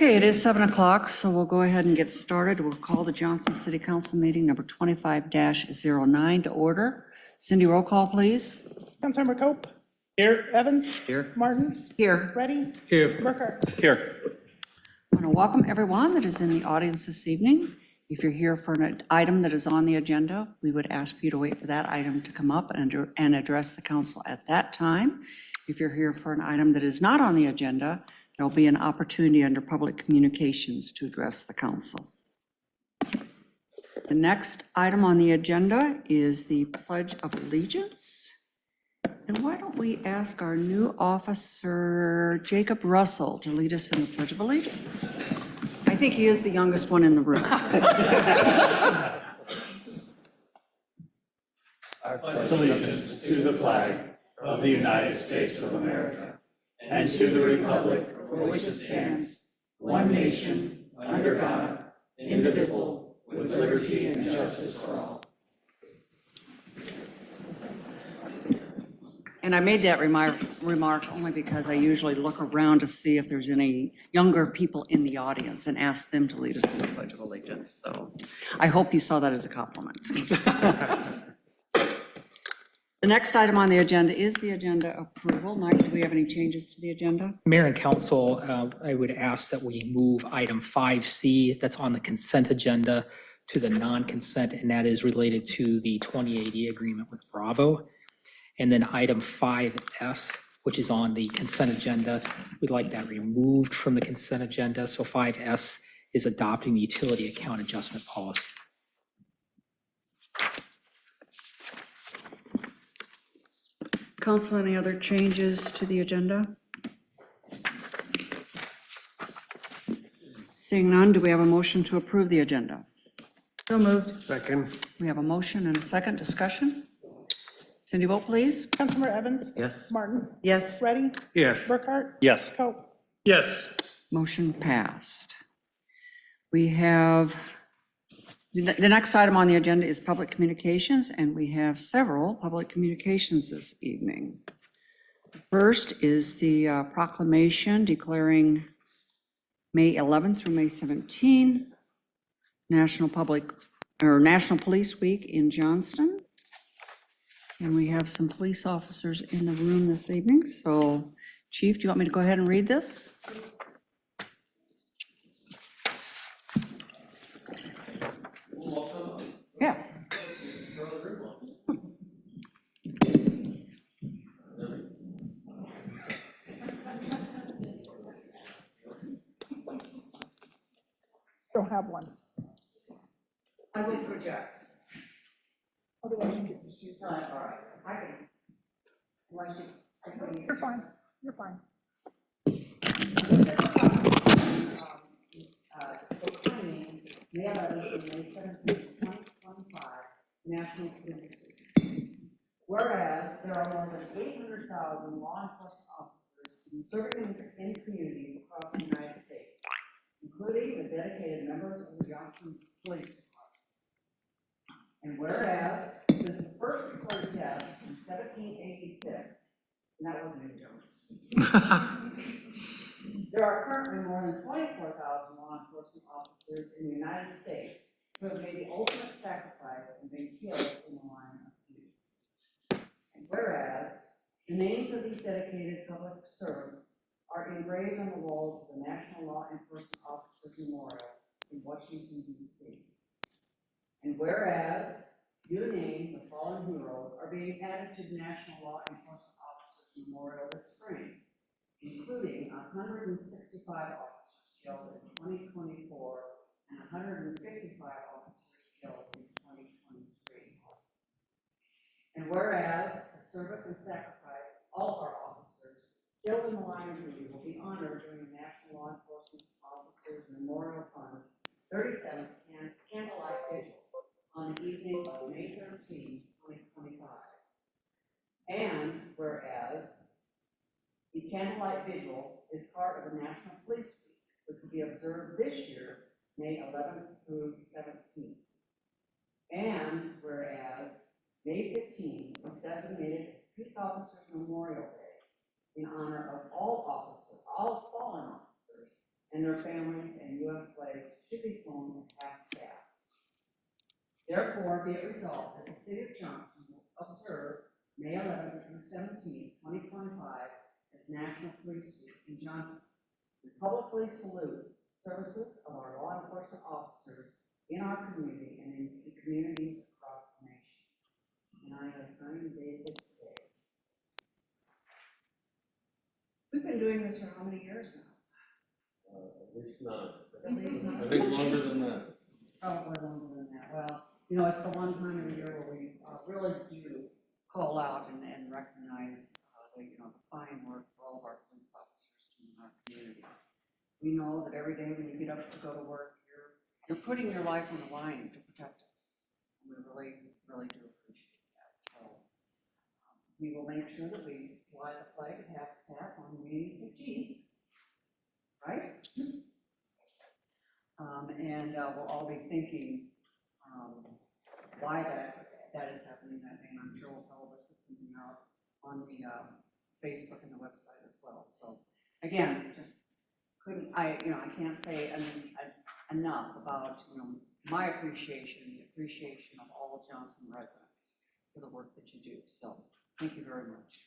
Okay, it is 7 o'clock, so we'll go ahead and get started. We'll call the Johnston City Council meeting number 25-09 to order. Cindy, roll call, please. Councilmember Cope. Here. Evans. Here. Martin. Here. Reddy. Here. Burkhart. Here. I want to welcome everyone that is in the audience this evening. If you're here for an item that is on the agenda, we would ask for you to wait for that item to come up and address the council at that time. If you're here for an item that is not on the agenda, there'll be an opportunity under public communications to address the council. The next item on the agenda is the Pledge of Allegiance. And why don't we ask our new officer, Jacob Russell, to lead us in the Pledge of Allegiance? I think he is the youngest one in the room. I pledge allegiance to the flag of the United States of America and to the republic for which it stands, one nation, under God, indivisible, with liberty and justice for all. And I made that remark only because I usually look around to see if there's any younger people in the audience and ask them to lead us in the Pledge of Allegiance. So I hope you saw that as a compliment. The next item on the agenda is the agenda approval. Mike, do we have any changes to the agenda? Mayor and Council, I would ask that we move item 5C that's on the consent agenda to the non-consent, and that is related to the 2080 agreement with Bravo. And then item 5S, which is on the consent agenda, we'd like that removed from the consent agenda. So 5S is adopting the utility account adjustment policy. Council, any other changes to the agenda? Seeing none, do we have a motion to approve the agenda? So moved. Second. We have a motion and a second discussion. Cindy, vote please. Councilmember Evans. Yes. Martin. Yes. Reddy. Yes. Burkhart. Yes. Cope. Yes. Motion passed. We have, the next item on the agenda is public communications, and we have several public communications this evening. First is the proclamation declaring May 11th through May 17th, National Police Week in Johnston. And we have some police officers in the room this evening. So, Chief, do you want me to go ahead and read this? Yes. Don't have one. I will project. Otherwise you can just use No, this. that's all right. I can. Unless you. You're fine. You're fine. Proclaiming May 11th and May 17th, 2025, National Police Week. Whereas there are more than 800,000 law enforcement officers serving in communities across the United States, including the dedicated members of the Johnston Police Department. And whereas since the first recorded death in 1786, and that wasn't in Johnston, there are currently more than 24,000 law enforcement officers in the United States who have made the ultimate sacrifice and been killed in the line of duty. And whereas the names of these dedicated public servants are engraved on the walls of the National Law Enforcement Officers Memorial in Washington, D.C. And whereas new names of fallen heroes are being added to the National Law Enforcement Officers Memorial this spring, including 165 officers killed in 2024 and 155 officers killed in 2023. And whereas the service and sacrifice of all of our officers killed in the line of duty will be honored during the National Law Enforcement Officers Memorial Fund's 37th Candlelight Vigil on the evening of May 13, 2025. And whereas the Candlelight Vigil is part of the National Police Week, which will be observed this year, May 11th through 17th. And whereas May 15 is designated as Peace Officers Memorial Day in honor of all fallen officers and their families Therefore, be it resolved that the city of Johnston will observe May 11th through 17th, 2025 as National Police Week in Johnston. We publicly salute the services of our law enforcement officers in our community and in the communities across the nation. And I have signed David today. We've been doing this for how many years now? At least not. At least I not. think longer than that. Probably longer than that. Well, you know, it's the one time of the year where we really do call out and recognize the fine work for all of our police officers in our community. We know that every day when you get up to go to work, you're putting your life on the line to protect us. And we really, really do appreciate that. So we will make sure that we fly the flag at half staff on May 15th, right? And we'll all be thinking why that is happening that day. And I'm sure we'll probably put something out on the Facebook and the website as well. So again, just I can't say enough about my appreciation, the appreciation of all Johnston residents for the work that you do. So thank you very much.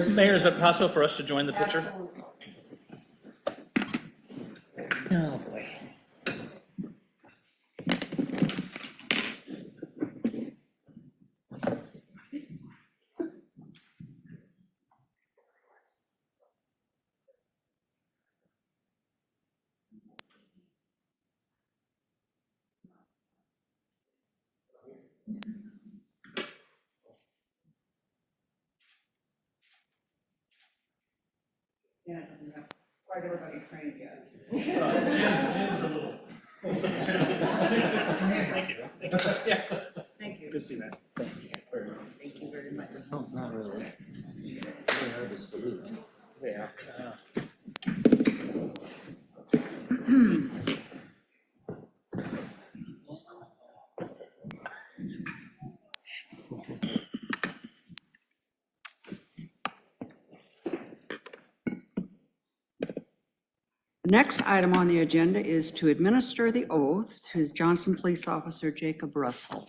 Mayor, is it possible for us to join the picture? Absolutely. Oh, boy. Yeah, it doesn't have quite everybody trained yet. Jim's a little. Thank you. Yeah. Thank you. Good to see you, man. Thank you very much. No, not really. It's very hard to salute. Yeah. The next item on the agenda is to administer the oath to Johnston Police Officer Jacob Russell.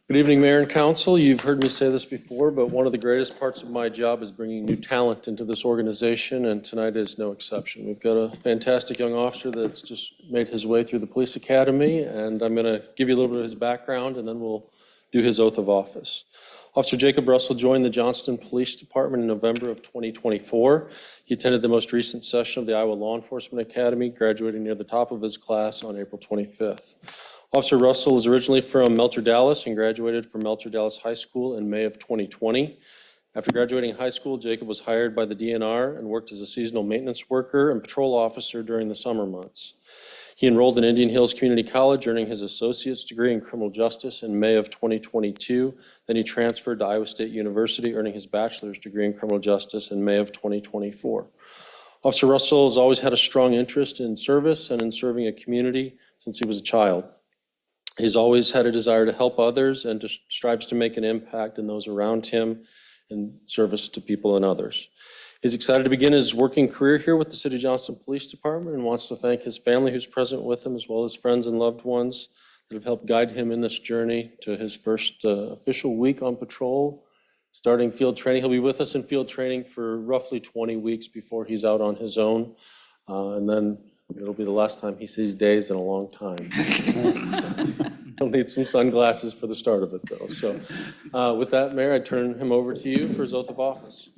Good evening, Mayor and Council. You've heard me say this before, but one of the greatest parts of my job is bringing new talent into this organization, and tonight is no exception. We've got a fantastic young officer that's just made his way through the police academy, and I'm going to give you a little bit of his background, and then we'll do his oath of office. Officer Jacob Russell joined the Johnston Police Department in November of 2024. He attended the most recent session of the Iowa Law Enforcement Academy, graduating near the top of his class on April 25th. Officer Russell is originally from Melcher, Dallas, and graduated from Melcher Dallas High School in May of 2020. After graduating high school, Jacob was hired by the DNR and worked as a seasonal maintenance worker and patrol officer during the summer months. He enrolled in Indian Hills Community College, earning his associate's degree in criminal justice in May of 2022. Then he transferred to Iowa State University, earning his bachelor's degree in criminal justice in May of 2024. Officer Russell has always had a strong interest in service and in serving a community since he was a child. He's always had a desire to help others and strives to make an impact in those around him in service to people and others. He's excited to begin his working career here with the City of Johnston Police Department and wants to thank his family who's present with him, as well as friends and loved ones that have helped guide him in this journey to his first official week on patrol, starting field training. He'll be with us in field training for roughly 20 weeks before he's out on his own. And then it'll be the last time he sees days in a long time. He'll need some sunglasses for the start of it, though. So with that, Mayor, I turn him over to you for his oath of office.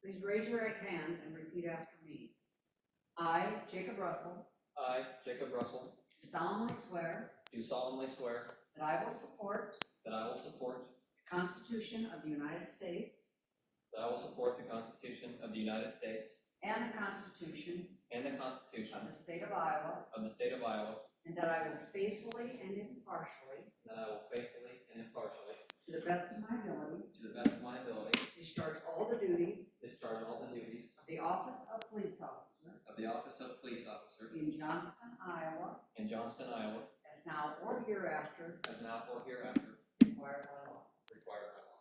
Please raise your right hand and repeat after me. I, Jacob Russell, I, Jacob Russell, do solemnly swear do solemnly swear that I will support that I will support the Constitution of the United States that I will support the Constitution of the United States and the Constitution and the Constitution of the State of Iowa, of the State of Iowa, and that I will faithfully and impartially, and that I will faithfully and impartially, to the best of my ability, to the best of my ability, discharge all the duties discharge all the duties of the office of police officer of the office of police officer in Johnston, Iowa, in Johnston, Iowa, as now or hereafter as now or hereafter required by law. required by law.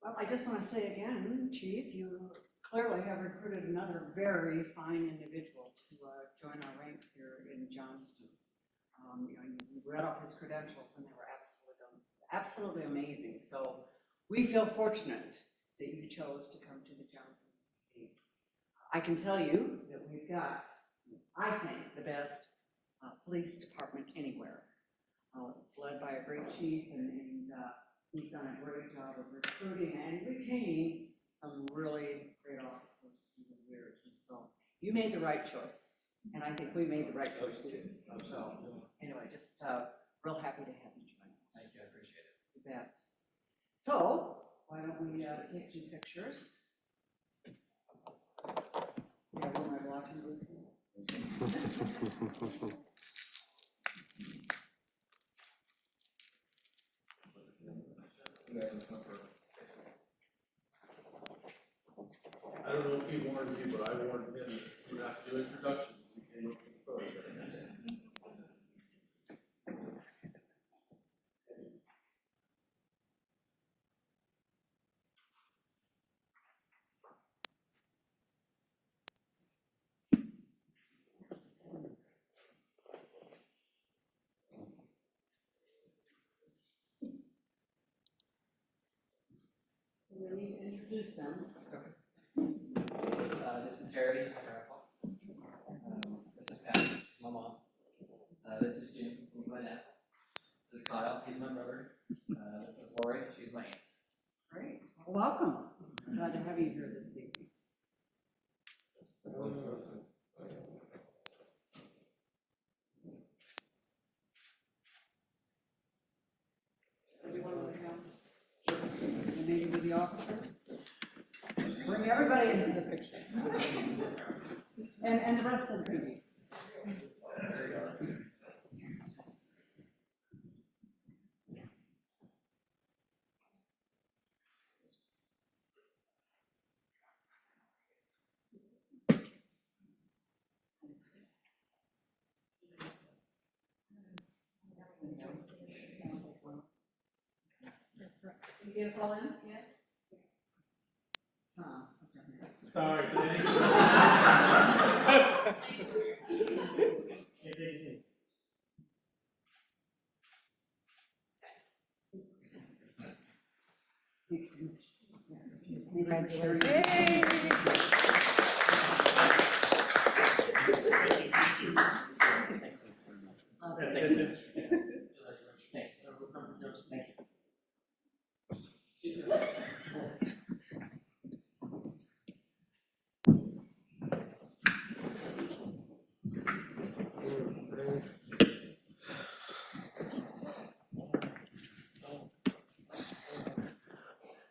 Well, I just want to say again, Chief, you clearly have recruited another very fine individual to join our ranks here in Johnston. You read off his credentials and they were absolutely amazing. So we feel fortunate that you chose to come to the Johnston meeting. I can tell you that we've got, I think, the best police department anywhere. It's led by a great chief, and he's done a great job of recruiting and retaining some really great officers through the years. And so you made the right choice, and I think we made the right choice too. So anyway, just real happy to have you join us. Thank you, I appreciate it. You bet. So why don't we take some pictures? Yeah, where am I blocking with you? You guys will come for I don't know if he warned you, but I warned him, we have to do introductions. We came up with the photo. We need to introduce them. This is Harry, he's my grandpa. This is Pat, she's my mom. This is Jim, he's my dad. This is Kyle, he's my brother. This is Lori, she's my aunt. Great. Well, welcome. Glad to have you here this evening. Everyone with the council? And maybe with the officers? Bring everybody into the picture. And the rest of the committee. You get us all in? Yes. Sorry.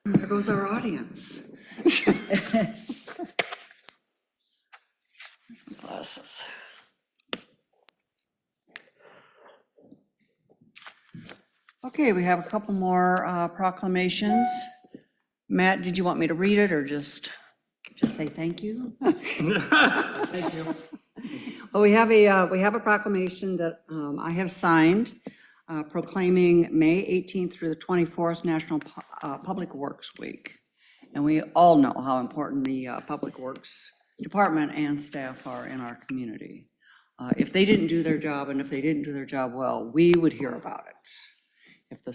There goes our audience. Glasses. Okay, we have a couple more proclamations. Matt, did you want me to read it or just say thank you? Thank you. Well, we have a proclamation that I have signed proclaiming May 18th through the 24th National Public Works Week. And we all know how important the Public Works Department and staff are in our community. If they didn't do their job, and if they didn't do their job well, we would hear about it. If the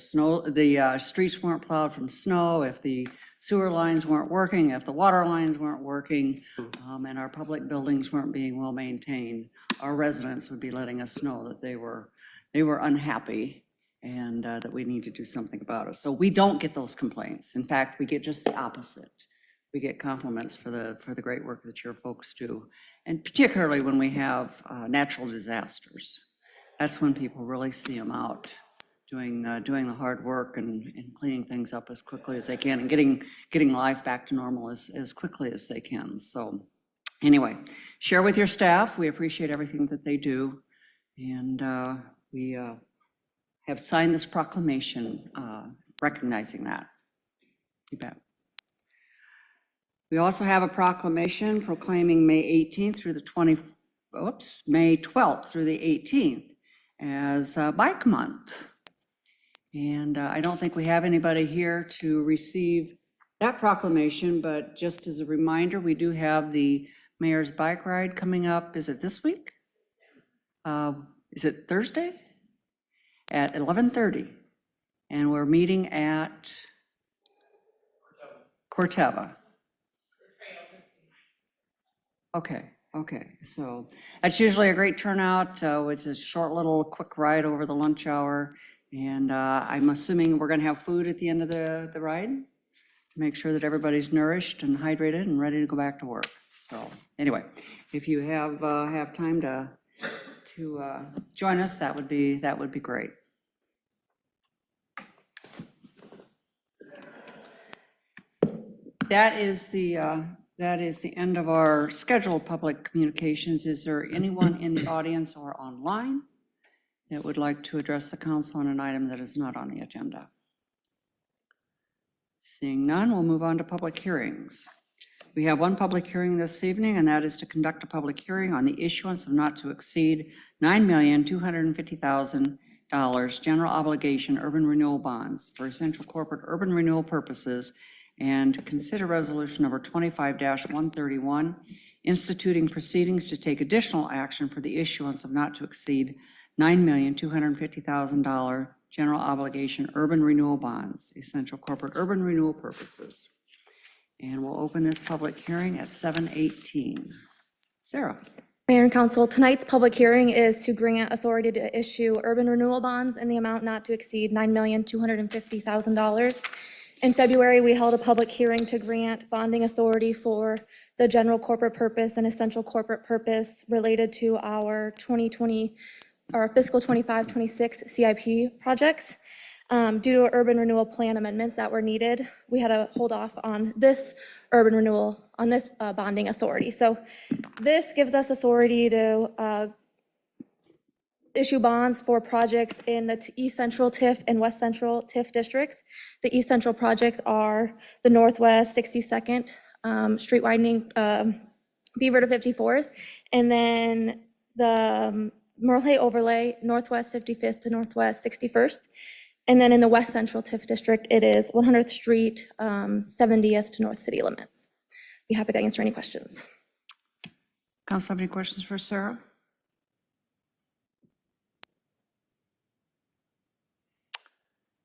streets weren't plowed from snow, if the sewer lines weren't working, if the water lines weren't working, and our public buildings weren't being well maintained, our residents would be letting us know that they were unhappy and that we need to do something about it. So we don't get those complaints. In fact, we get just the opposite. We get compliments for the great work that your folks do, and particularly when we have natural disasters. That's when people really see them out doing the hard work and cleaning things up as quickly as they can and getting life back to normal as quickly as they can. So anyway, share with your staff. We appreciate everything that they do, and we have signed this proclamation recognizing that. You bet. We also have a proclamation proclaiming May 18th through the May 12th through the 18th as Bike Month. And I don't think we have anybody here to receive that proclamation, but just as a reminder, we do have the Mayor's Bike Ride coming up. Is it this week? Is it Thursday? At 11:30. And we're meeting at Corteva. Okay, so that's usually a great turnout. It's a short little quick ride over the lunch hour. And I'm assuming we're gonna have food at the end of the ride to make sure that everybody's nourished and hydrated and ready to go back to work. So anyway, if you have time to join us, that would be great. That is the end of our scheduled public communications. Is there anyone in the audience or online that would like to address the council on an item that is not on the agenda? Seeing none, we'll move on to public hearings. We have one public hearing this evening, and that is to conduct a public hearing on the issuance of not to exceed $9,250,000 general obligation urban renewal bonds for essential corporate urban renewal purposes, and consider resolution number 25-131, instituting proceedings to take additional action for the issuance of not to exceed $9,250,000 general obligation urban renewal bonds, essential corporate urban renewal purposes. And we'll open this public hearing at 7:18. Sarah. Mayor and Council, tonight's public hearing is to grant authority to issue urban renewal bonds in the amount not to exceed $9,250,000. In February, we held a public hearing to grant bonding authority for the general corporate purpose and essential corporate purpose related to our fiscal 25-26 CIP projects. Due to urban renewal plan amendments that were needed, we had to hold off on this urban renewal, on this bonding authority. So this gives us authority to issue bonds for projects in the East Central TIF and West Central TIF districts. The East Central projects are the Northwest 62nd Street widening, Beaver to 54th, and then the Merle overlay, Northwest 55th to Northwest 61st. And then in the West Central TIF district, it is 100th Street, 70th to North City limits. Be happy to answer any questions. Council, have any questions for Sarah?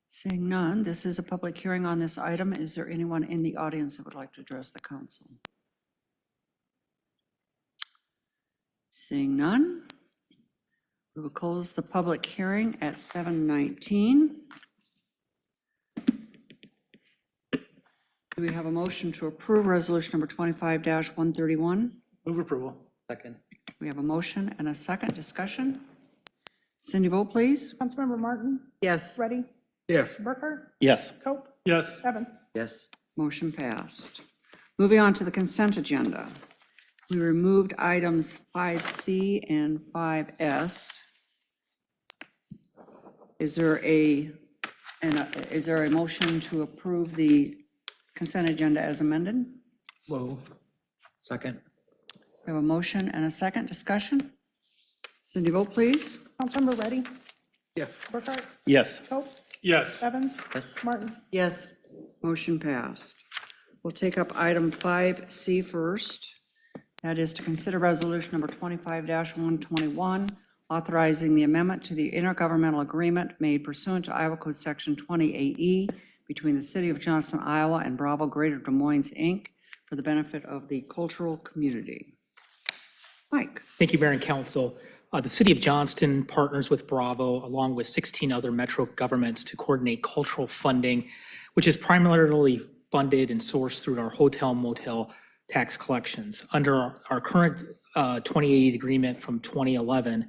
Seeing none, this is a public hearing on this item. Is there anyone in the audience that would like to address the council? Seeing none, we will close the public hearing at 7:19. Do we have a motion to approve resolution number 25-131? Move approval. Second. We have a motion and a second. Discussion. Cindy, vote please. Councilmember Martin? Yes. Ready? Yes. Burkhart? Yes. Cope? Yes. Evans? Yes. Motion passed. Moving on to the consent agenda. We removed items 5C and 5S. Is there a motion to approve the consent agenda as amended? Move. Second. We have a motion and a second. Discussion. Cindy, vote please. Councilmember Ready? Yes. Burkhart? Yes. Cope? Yes. Evans? Yes. Martin? Yes. Motion passed. We'll take up item 5C first. That is to consider resolution number 25-121, authorizing the amendment to the intergovernmental agreement made pursuant to Iowa Code Section 28E between the City of Johnston, Iowa and Bravo Greater Des Moines, Inc. for the benefit of the cultural community. Mike. Thank you, Mayor and Council. The City of Johnston partners with Bravo along with 16 other metro governments to coordinate cultural funding, which is primarily funded and sourced through our hotel motel tax collections. Under our current 2080 agreement from 2011,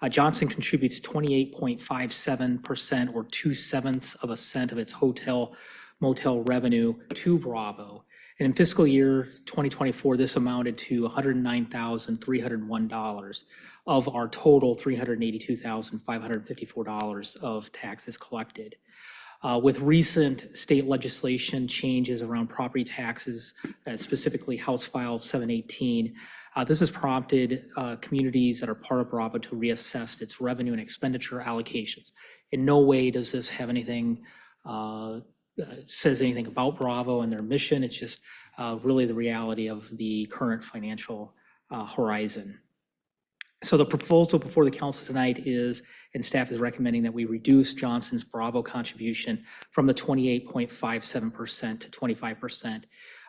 Johnston contributes 28.57% or 0.02 of its hotel motel revenue to Bravo. And in fiscal year 2024, this amounted to $109,301 of our total $382,554 of taxes collected. With recent state legislation changes around property taxes, specifically House File 718, this has prompted communities that are part of Bravo to reassess its revenue and expenditure allocations. In no way does this have anything, says anything about Bravo and their mission. It's just really the reality of the current financial horizon. So the proposal before the council tonight is, and staff is recommending that we reduce Johnston's Bravo contribution from the 28.57% to 25%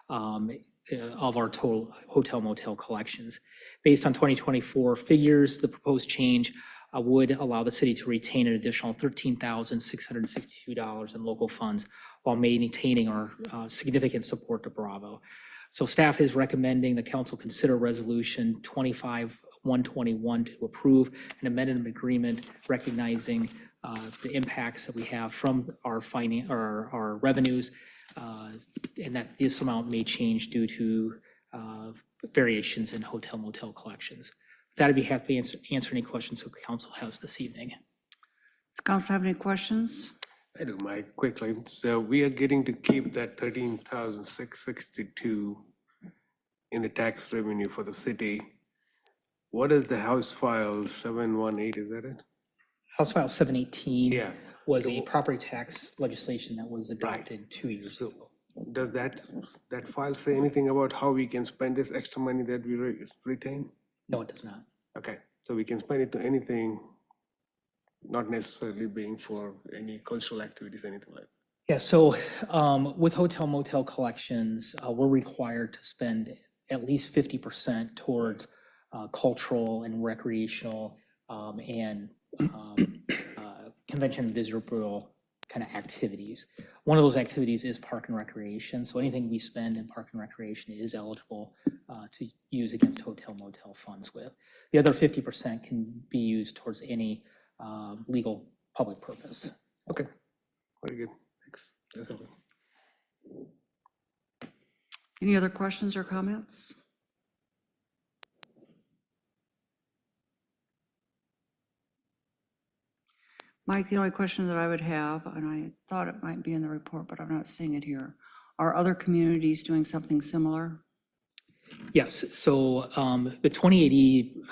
of our total hotel motel collections. Based on 2024 figures, the proposed change would allow the city to retain an additional $13,662 in local funds while maintaining our significant support to Bravo. So staff is recommending the council consider resolution 25-121 to approve an amended agreement recognizing the impacts that we have from our our revenues, and that this amount may change due to variations in hotel motel collections. That I'd be happy to answer any questions the council has this evening. Does council have any questions? I do, Mike, quickly. So we are getting to keep that 13,662 in the tax revenue for the city. What is the House File 718, is that it? House File 718 Yeah. was a property tax legislation that was adopted 2 years ago. Does that file say anything about how we can spend this extra money that we retain? No, it does not. Okay, so we can spend it to anything, not necessarily being for any cultural activities, anything like that. Yeah, so with hotel motel collections, we're required to spend at least 50% towards cultural and recreational and convention and visitor bureau kind of activities. One of those activities is park and recreation. So anything we spend in park and recreation is eligible to use against hotel motel funds with. The other 50% can be used towards any legal public purpose. Okay, very good, thanks. That's all. Any other questions or comments? Mike, the only question that I would have, and I thought it might be in the report, but I'm not seeing it here. Are other communities doing something similar? Yes, so the 2080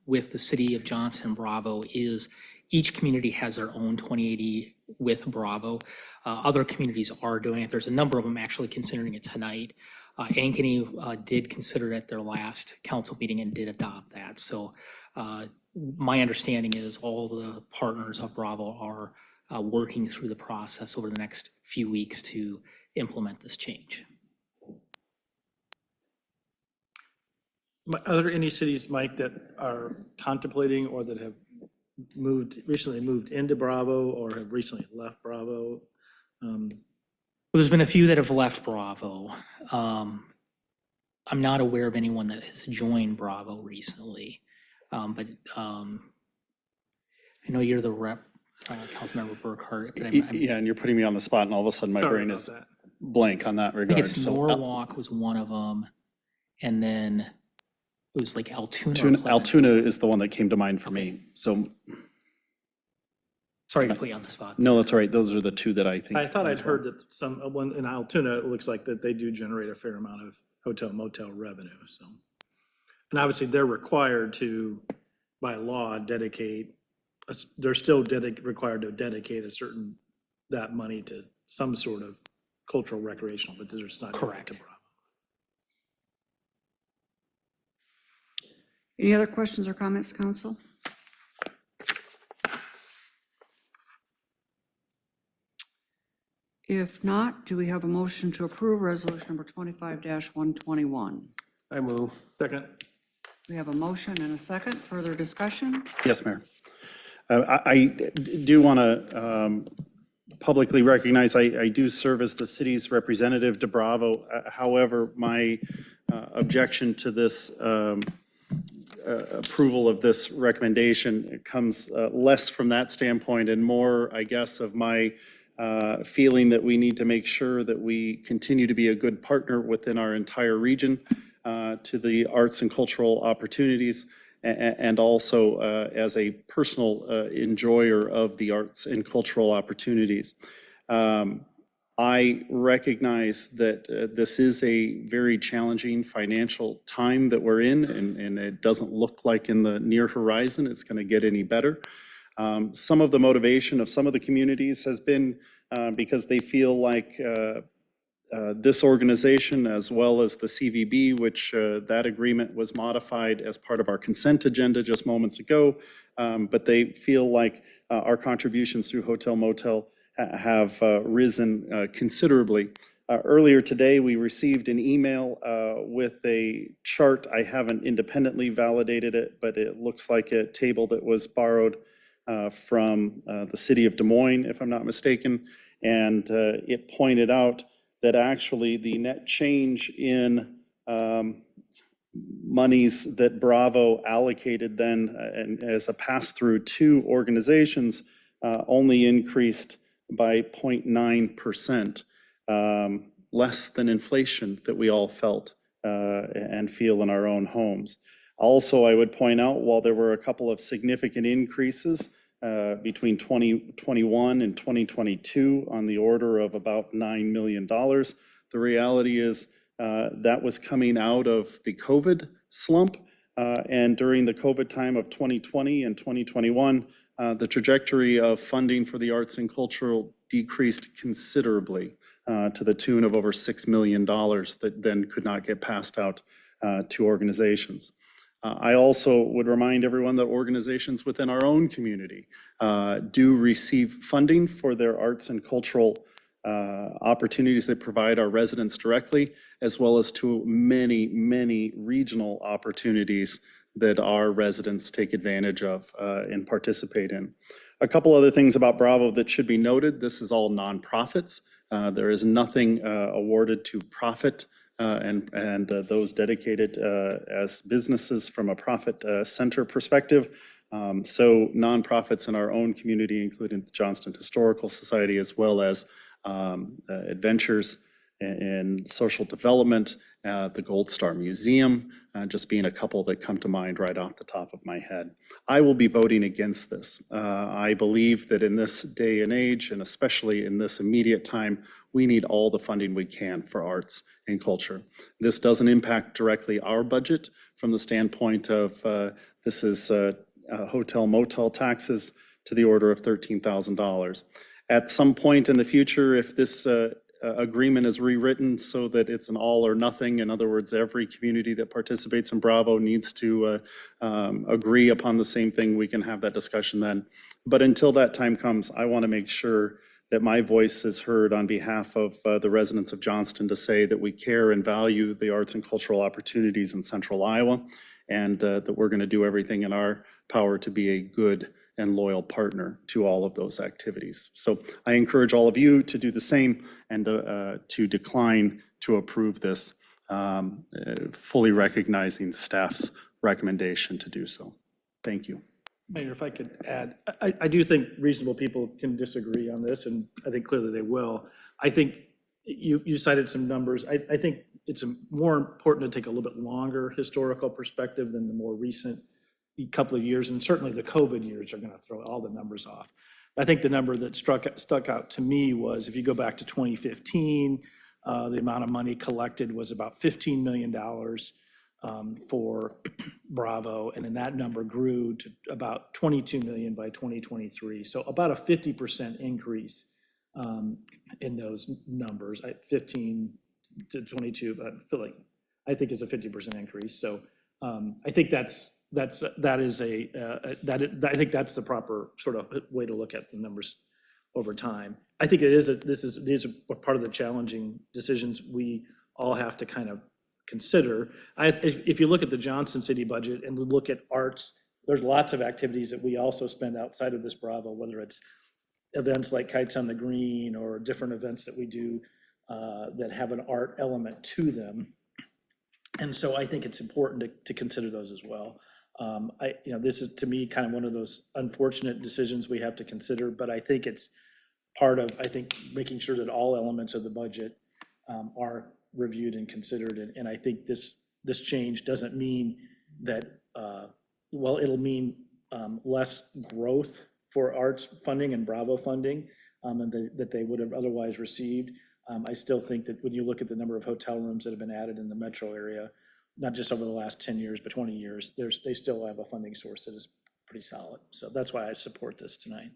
with the city of Johnston, Bravo, is each community has their own 2080 with Bravo. Other communities are doing it. There's a number of them actually considering it tonight. Ankeny did consider it at their last council meeting and did adopt that. So my understanding is all the partners of Bravo are working through the process over the next few weeks to implement this change. Are there any cities, Mike, that are contemplating or that have recently moved into Bravo or have recently left Bravo? Well, there's been a few that have left Bravo. I'm not aware of anyone that has joined Bravo recently, but I know you're the rep, Councilmember Burkhart. but Yeah, and you're putting me on the spot, and all of a sudden my Sorry brain about is that. blank on that I regard. think it's So, Norwalk was one of them, and then it was like Altoona. or Pleasant. Altoona is the one that came to mind for me. So, Sorry to put you on the spot. no, that's all right. Those are the two that I think. I thought I'd as well. heard that one in Altoona, it looks like that they do generate a fair amount of hotel motel revenue, so. And obviously, they're required to, by law, dedicate, they're still required to dedicate that money to some sort of cultural recreational, but there's not. Correct. Any other questions or comments, council? If not, do we have a motion to approve resolution number 25-121? I move. Second. We have a motion and a second. Further discussion? Yes, Mayor. I do want to publicly recognize, I do serve as the city's representative to Bravo. However, my objection to this approval of this recommendation comes less from that standpoint and more, I guess, of my feeling that we need to make sure that we continue to be a good partner within our entire region to the arts and cultural opportunities, and also as a personal enjoyer of the arts and cultural opportunities. I recognize that this is a very challenging financial time that we're in, and it doesn't look like in the near horizon it's going to get any better. Some of the motivation of some of the communities has been because they feel like this organization, as well as the CVB, which that agreement was modified as part of our consent agenda just moments ago, but they feel like our contributions through hotel motel have risen considerably. Earlier today, we received an email with a chart. I haven't independently validated it, but it looks like a table that was borrowed from the city of Des Moines, if I'm not mistaken. And it pointed out that actually the net change in monies that Bravo allocated then and as a pass-through to organizations only increased by 0.9%, less than inflation that we all felt and feel in our own homes. Also, I would point out, while there were a couple of significant increases between 2021 and 2022 on the order of about $9 million, the reality is that was coming out of the COVID slump. And during the COVID time of 2020 and 2021, the trajectory of funding for the arts and cultural decreased considerably to the tune of over $6 million that then could not get passed out to organizations. I also would remind everyone that organizations within our own community do receive funding for their arts and cultural opportunities that provide our residents directly, as well as to many, many regional opportunities that our residents take advantage of and participate in. A couple other things about Bravo that should be noted: this is all nonprofits. There is nothing awarded to profit and those dedicated as businesses from a profit center perspective. So nonprofits in our own community, including the Johnston Historical Society, as well as adventures in social development, the Gold Star Museum, just being a couple that come to mind right off the top of my head. I will be voting against this. I believe that in this day and age, and especially in this immediate time, we need all the funding we can for arts and culture. This doesn't impact directly our budget from the standpoint of this is hotel motel taxes to the order of $13,000. At some point in the future, if this agreement is rewritten so that it's an all or nothing, in other words, every community that participates in Bravo needs to agree upon the same thing, we can have that discussion then. But until that time comes, I want to make sure that my voice is heard on behalf of the residents of Johnston to say that we care and value the arts and cultural opportunities in central Iowa, and that we're going to do everything in our power to be a good and loyal partner to all of those activities. So I encourage all of you to do the same and to decline to approve this, fully recognizing staff's recommendation to do so. Thank you. Mayor, if I could add, I do think reasonable people can disagree on this, and I think clearly they will. I think you cited some numbers. I think it's more important to take a little bit longer historical perspective than the more recent couple of years, and certainly the COVID years are going to throw all the numbers off. I think the number that stuck out to me was, if you go back to 2015, the amount of money collected was about $15 million for Bravo, and then that number grew to about $22 million by 2023. So about a 50% increase in those numbers, 15 to 22, but I think is a 50% increase. So I think I think that's the proper sort of way to look at the numbers over time. I think these are part of the challenging decisions we all have to kind of consider. If you look at the Johnston city budget and look at arts, there's lots of activities that we also spend outside of this Bravo, whether it's events like Kites on the Green or different events that we do that have an art element to them. And so I think it's important to consider those as well. This is to me kind of one of those unfortunate decisions we have to consider, but I think it's part of, making sure that all elements of the budget are reviewed and considered. And I think this change doesn't mean that, it'll mean less growth for arts funding and Bravo funding and that they would have otherwise received. I still think that when you look at the number of hotel rooms that have been added in the metro area, not just over the last 10 years, but 20 years, they still have a funding source that is pretty solid. So that's why I support this tonight.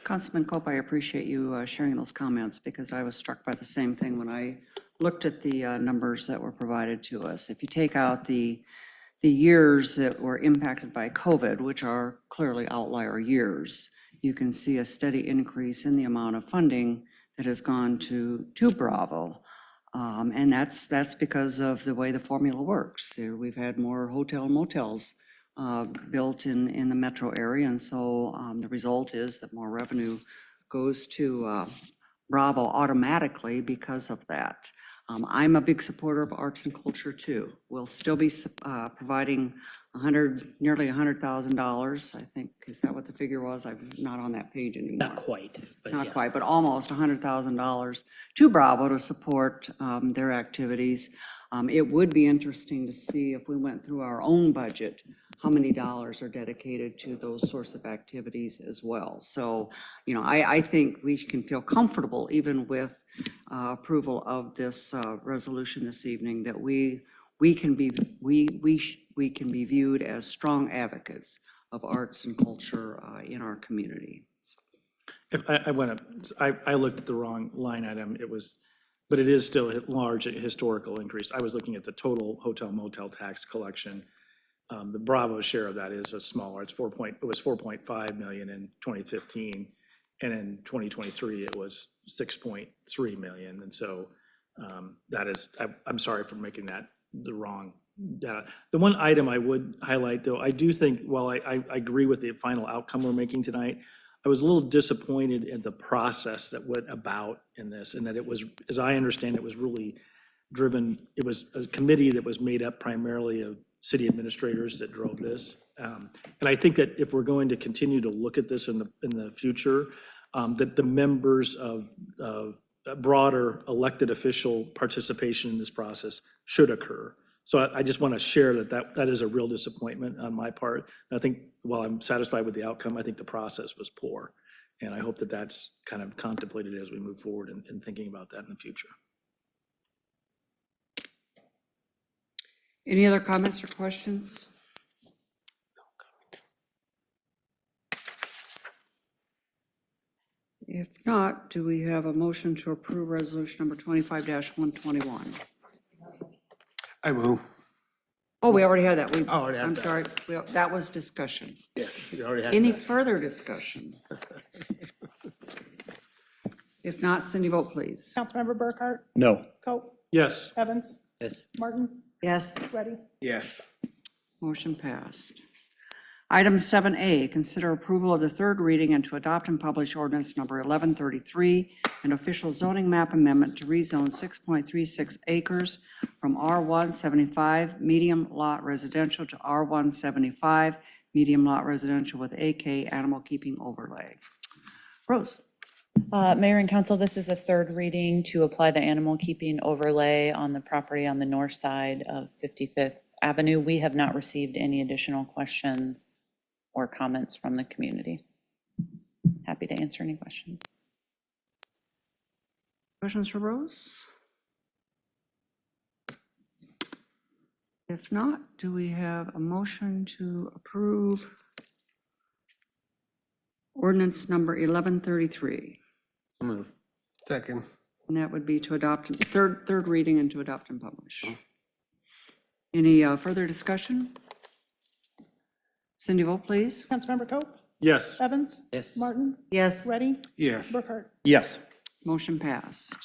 Councilman Cope, I appreciate you sharing those comments because I was struck by the same thing when I looked at the numbers that were provided to us. If you take out the years that were impacted by COVID, which are clearly outlier years, you can see a steady increase in the amount of funding that has gone to Bravo. And that's because of the way the formula works. We've had more hotel and motels built in the metro area, and so the result is that more revenue goes to Bravo automatically because of that. I'm a big supporter of arts and culture too. We'll still be providing nearly $100,000, I think. Is that what the figure was? I'm not on that page anymore. Not quite, but Not yeah. quite, but almost $100,000 to Bravo to support their activities. It would be interesting to see if we went through our own budget, how many dollars are dedicated to those sorts of activities as well. So, I think we can feel comfortable even with approval of this resolution this evening that we can be viewed as strong advocates of arts and culture in our community. If I looked at the wrong line item, but it is still a large historical increase. I was looking at the total hotel motel tax collection. The Bravo share of that is a smaller, it was 4.5 million in 2015. And in 2023, it was 6.3 million. And so I'm sorry for making that the wrong data. The one item I would highlight though, I do think, while I agree with the final outcome we're making tonight, I was a little disappointed in the process that went about in this, and that it was, as I understand, it was really driven, it was a committee that was made up primarily of city administrators that drove this. And I think that if we're going to continue to look at this in the future, that the members of broader elected official participation in this process should occur. So I just want to share that is a real disappointment on my part. And I think while I'm satisfied with the outcome, I think the process was poor. And I hope that that's kind of contemplated as we move forward in thinking about that in the future. Any other comments or questions? If not, do we have a motion to approve resolution number 25-121? I move. Oh, we already had that. already had I'm that. sorry, that was discussion. Yeah, you already had Any that. further discussion? If not, Cindy, vote please. Councilmember Burkhart, No. Cope, Yes. Evans, Yes. Martin, Yes. Ready. Yes. Motion passed. Item 7A, consider approval of the third reading and to adopt and publish ordinance number 1133, an official zoning map amendment to rezone 6.36 acres from R175 medium lot residential to R175 medium lot residential with AK animal keeping overlay. Rose. Mayor and council, this is a third reading to apply the animal keeping overlay on the property on the north side of 55th Avenue. We have not received any additional questions or comments from the community. Happy to answer any questions. Questions for Rose? If not, do we have a motion to approve Ordinance number 1133, Move. Second. and that would be to adopt, third reading and to adopt and publish. Any further discussion? Cindy, vote please. Councilmember Cope? Yes. Evans? Yes. Martin? Yes. Ready? Yes. Burkhart? Yes. Motion passed.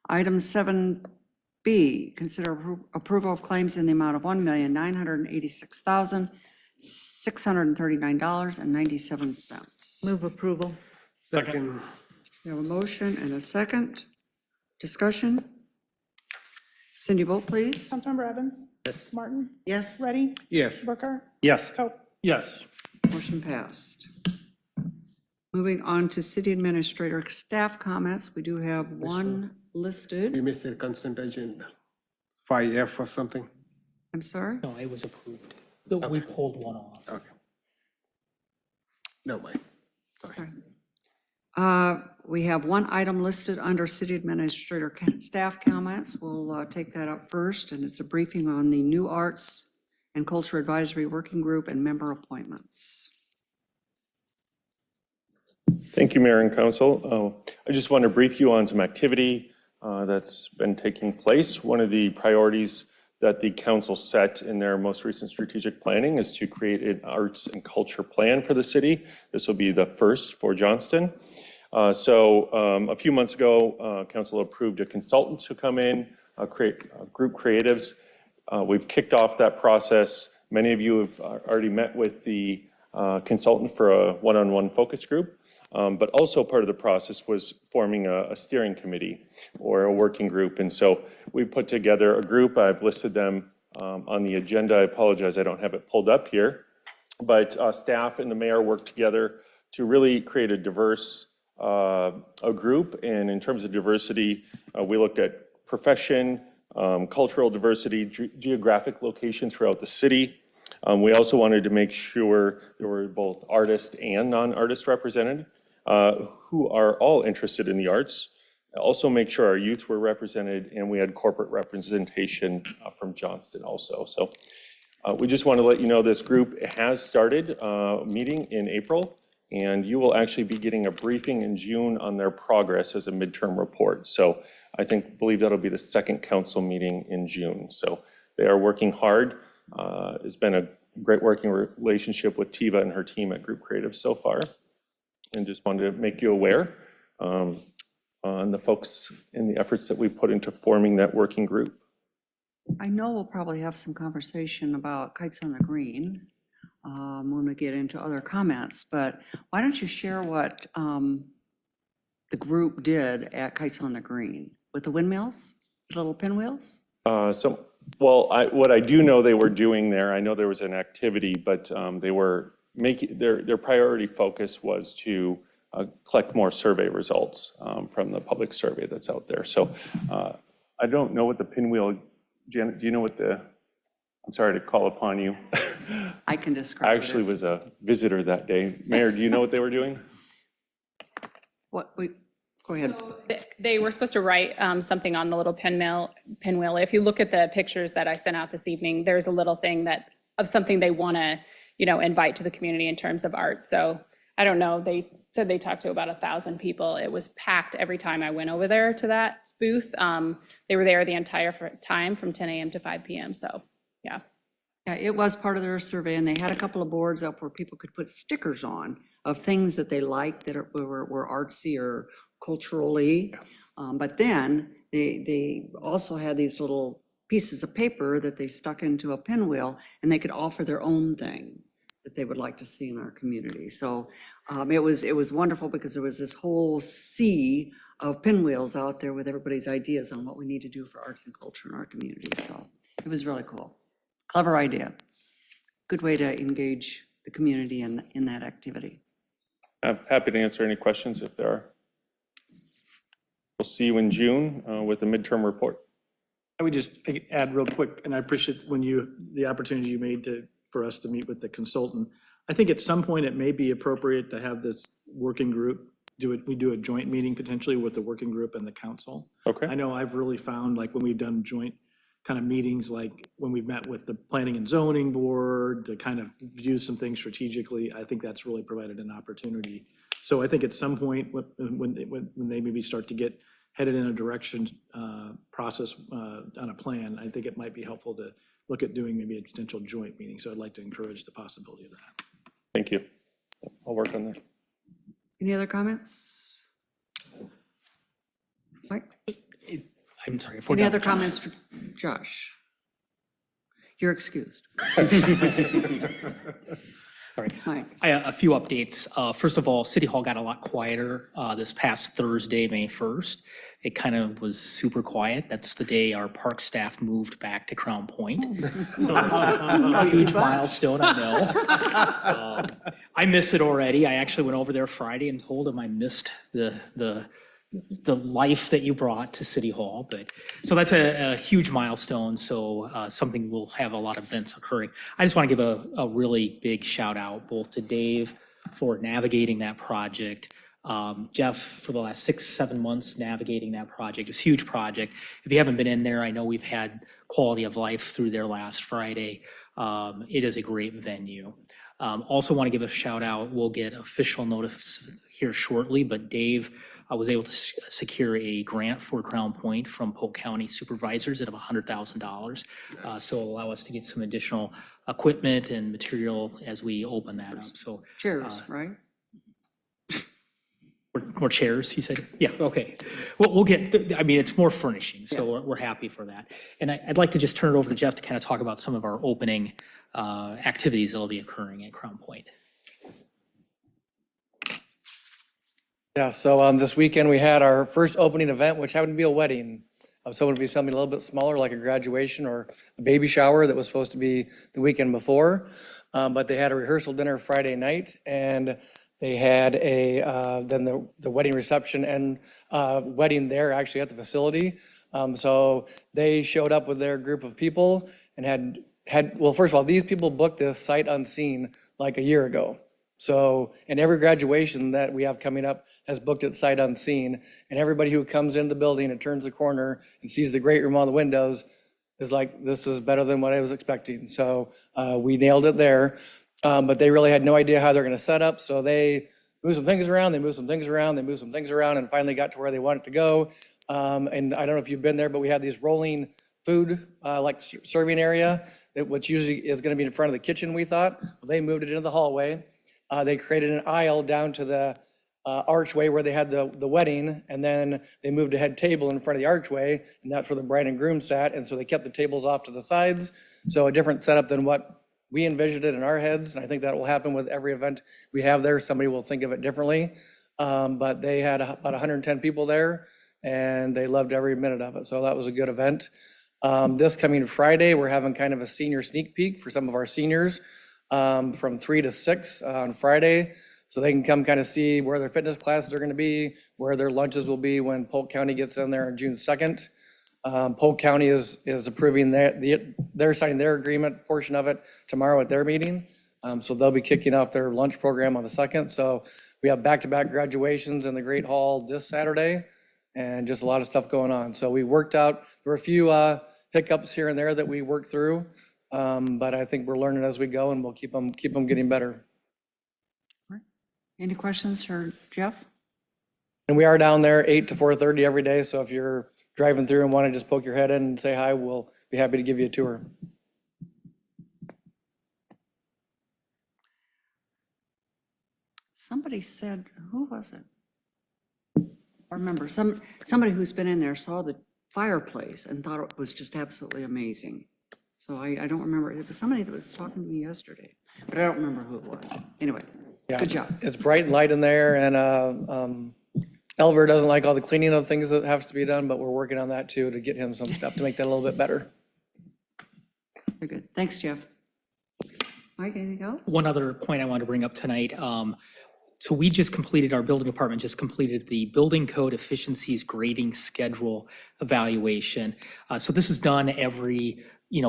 Item 7B, consider approval of claims in the amount of $1,986,639.97. Move approval. Second. We have a motion and a second. Discussion? Cindy, vote please. Councilmember Evans? Yes. Martin? Yes. Ready? Yes. Burkhart? Yes. Cope? Yes. Motion passed. Moving on to city administrator staff comments, we do have one We listed. missed the consent agenda. 5F or something? I'm sorry? No, it was approved. We pulled one off. Okay. No way. Sorry. We have one item listed under city administrator staff comments. We'll take that up first, and it's a briefing on the New Arts and Culture Advisory Working Group and member appointments. Thank you, Mayor and Council. I just want to brief you on some activity that's been taking place. One of the priorities that the council set in their most recent strategic planning is to create an arts and culture plan for the city. This will be the first for Johnston. So a few months ago, council approved a consultant to come in, create group creatives. We've kicked off that process. Many of you have already met with the consultant for a one-on-one focus group, but also part of the process was forming a steering committee or a working group. And so we put together a group. I've listed them on the agenda. I apologize, I don't have it pulled up here. But staff and the mayor worked together to really create a diverse a group. And in terms of diversity, we looked at profession, cultural diversity, geographic location throughout the city. We also wanted to make sure there were both artists and non-artists represented who are all interested in the arts. Also make sure our youth were represented, and we had corporate representation from Johnston also. So we just want to let you know this group has started meeting in April, and you will actually be getting a briefing in June on their progress as a midterm report. So I believe that'll be the second council meeting in June. So they are working hard. It's been a great working relationship with Tiva and her team at Group Creative so far. And just wanted to make you aware on the folks and the efforts that we put into forming that working group. I know we'll probably have some conversation about Kites on the Green when we get into other comments, but why don't you share what the group did at Kites on the Green with the windmills, the little pinwheels? Well, what I do know they were doing there, I know there was an activity, but they were making, their priority focus was to collect more survey results from the public survey that's out there. So I don't know what the pinwheel, Janet, do you know what I'm sorry to call upon you. I can describe it. I actually was a visitor that day. Mayor, do you know what they were doing? Go ahead. They were supposed to write something on the little pinwheel. If you look at the pictures that I sent out this evening, there's a little thing of something they want to, invite to the community in terms of art. So I don't know, they said they talked to about 1,000 people. It was packed every time I went over there to that booth. They were there the entire time from 10 a.m. to 5 p.m. So, yeah. Yeah, it was part of their survey, and they had a couple of boards up where people could put stickers on of things that they liked that were artsy or culturally. But then they also had these little pieces of paper that they stuck into a pinwheel, and they could offer their own thing that they would like to see in our community. So it was wonderful because there was this whole sea of pinwheels out there with everybody's ideas on what we need to do for arts and culture in our community. So it was really cool. Clever idea. Good way to engage the community in that activity. I'm happy to answer any questions if there are. We'll see you in June with the midterm report. I would just add real quick, and I appreciate the opportunity you made for us to meet with the consultant. I think at some point it may be appropriate to have this working group we do a joint meeting potentially with the working group and the council. Okay. I know I've really found, like when we've done joint kind of meetings like when we met with the Planning and Zoning Board to kind of view some things strategically. I think that's really provided an opportunity. So I think at some point, when they maybe start to get headed in a direction process on a plan, I think it might be helpful to look at doing maybe a potential joint meeting. So I'd like to encourage the possibility of that. Thank you. I'll work on that. Any other comments? Mike? I'm sorry. if we're Any done, other Josh. comments for Josh? You're excused. Sorry. Mike? A few updates. First of all, City Hall got a lot quieter this past Thursday, May 1st. It kind of was super quiet. That's the day our park staff moved back to Crown Point. So a huge milestone, I know. I miss it already. I actually went over there Friday and told him I missed the life that you brought to City Hall. But so that's a huge milestone. So something we'll have a lot of events occurring. I just want to give a really big shout out both to Dave for navigating that project. Jeff, for the last 6-7 months navigating that project. It's a huge project. If you haven't been in there, I know we've had quality of life through there last Friday. It is a great venue. Also want to give a shout out. We'll get official notice here shortly, but Dave was able to secure a grant for Crown Point from Polk County supervisors of $100,000. So allow us to get some additional equipment and material as we open that up. So Chairs, right? more chairs, you said? Yeah, okay. We'll get, I mean, it's more furnishing, so we're happy for that. And I'd like to just turn it over to Jeff to kind of talk about some of our opening activities that'll be occurring at Crown Point. Yeah, so this weekend we had our first opening event, which happened to be a wedding. I was hoping to be something a little bit smaller, like a graduation or a baby shower that was supposed to be the weekend before. But they had a rehearsal dinner Friday night, and they had then the wedding reception and wedding there actually at the facility. So they showed up with their group of people and well, first of all, these people booked this sight unseen like a year ago. So, and every graduation that we have coming up has booked it sight unseen. And everybody who comes into the building and turns the corner and sees the great room on the windows is like, this is better than what I was expecting. So we nailed it there. But they really had no idea how they're going to set up. So they moved some things around, they moved some things around, they moved some things around, and finally got to where they wanted to go. And I don't know if you've been there, but we have these rolling food like serving area, which usually is going to be in front of the kitchen, we thought. Well, they moved it into the hallway. They created an aisle down to the archway where they had the wedding, and then they moved a head table in front of the archway, and that's where the bride and groom sat, and so they kept the tables off to the sides. So a different setup than what we envisioned it in our heads, and I think that will happen with every event we have there. Somebody will think of it differently. But they had about 110 people there, and they loved every minute of it, so that was a good event. This coming Friday, we're having kind of a senior sneak peek for some of our seniors from 3 to 6 on Friday. So they can come kind of see where their fitness classes are going to be, where their lunches will be when Polk County gets in there on June 2nd. Polk County is approving they're signing their agreement portion of it tomorrow at their meeting. So they'll be kicking off their lunch program on the 2nd. So we have back-to-back graduations in the Great Hall this Saturday and just a lot of stuff going on. So we worked out, there were a few hiccups here and there that we worked through. But I think we're learning as we go, and we'll keep them getting better. Any questions for Jeff? And we are down there 8 to 4:30 every day. So if you're driving through and want to just poke your head in and say hi, we'll be happy to give you a tour. Somebody said, who was it? I remember somebody who's been in there saw the fireplace and thought it was just absolutely amazing. So I don't remember. It was somebody that was talking to me yesterday, but I don't remember who it was. Anyway, Yeah, good job. It's bright and light in there, and Elver doesn't like all the cleaning of things that have to be done, but we're working on that too to get him some stuff to make that a little bit better. Very good. Thanks, Jeff. Mike, anything else? One other point I want to bring up tonight. So we just completed, our building department just completed the building code efficiencies grading schedule evaluation. So this is done every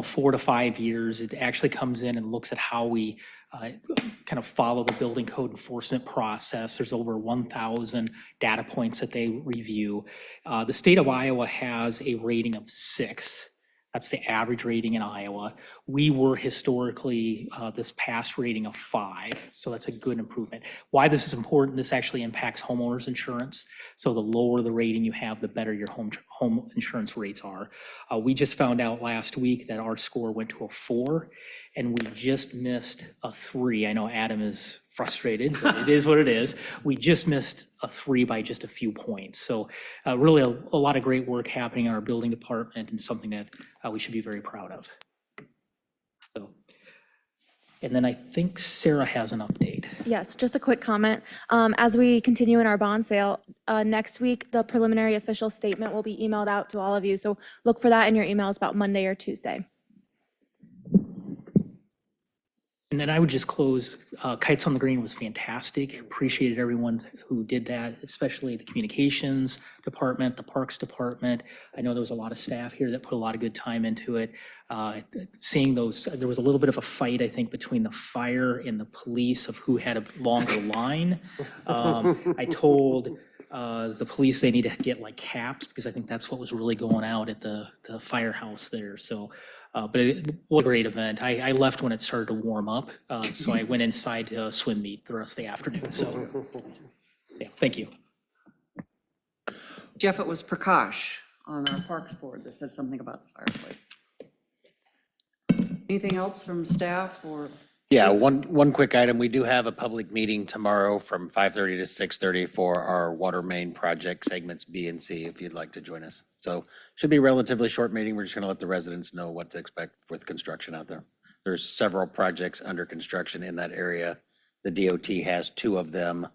4 to 5 years. It actually comes in and looks at how we kind of follow the building code enforcement process. There's over 1,000 data points that they review. The state of Iowa has a rating of 6. That's the average rating in Iowa. We were historically this past rating of 5, so that's a good improvement. Why this is important, this actually impacts homeowners insurance. So the lower the rating you have, the better your home insurance rates are. We just found out last week that our score went to a 4, and we just missed a 3. I know Adam is frustrated, but it is what it is. We just missed a 3 by just a few points. So really a lot of great work happening in our building department, and something that we should be very proud of. So, and then I think Sarah has an update. Yes, just a quick comment. As we continue in our bond sale, next week, the preliminary official statement will be emailed out to all of you. So look for that in your emails about Monday or Tuesday. And then I would just close, Kites on the Green was fantastic. Appreciated everyone who did that, especially the communications department, the parks department. I know there was a lot of staff here that put a lot of good time into it. Seeing those, there was a little bit of a fight, I think, between the fire and the police of who had a longer line. I told the police they need to get like caps, because I think that's what was really going out at the firehouse there. So. What a great event. I left when it started to warm up, so I went inside to swim meet the rest of the afternoon. So, yeah, thank you. Jeff, it was Prakash on our Parks Board that said something about the fireplace. Anything else from staff or? Yeah, one quick item. We do have a public meeting tomorrow from 5:30 to 6:30 for our water main project segments B and C, if you'd like to join us. So should be a relatively short meeting. We're just going to let the residents know what to expect with construction out there. There's several projects under construction in that area. The DOT has 2 of them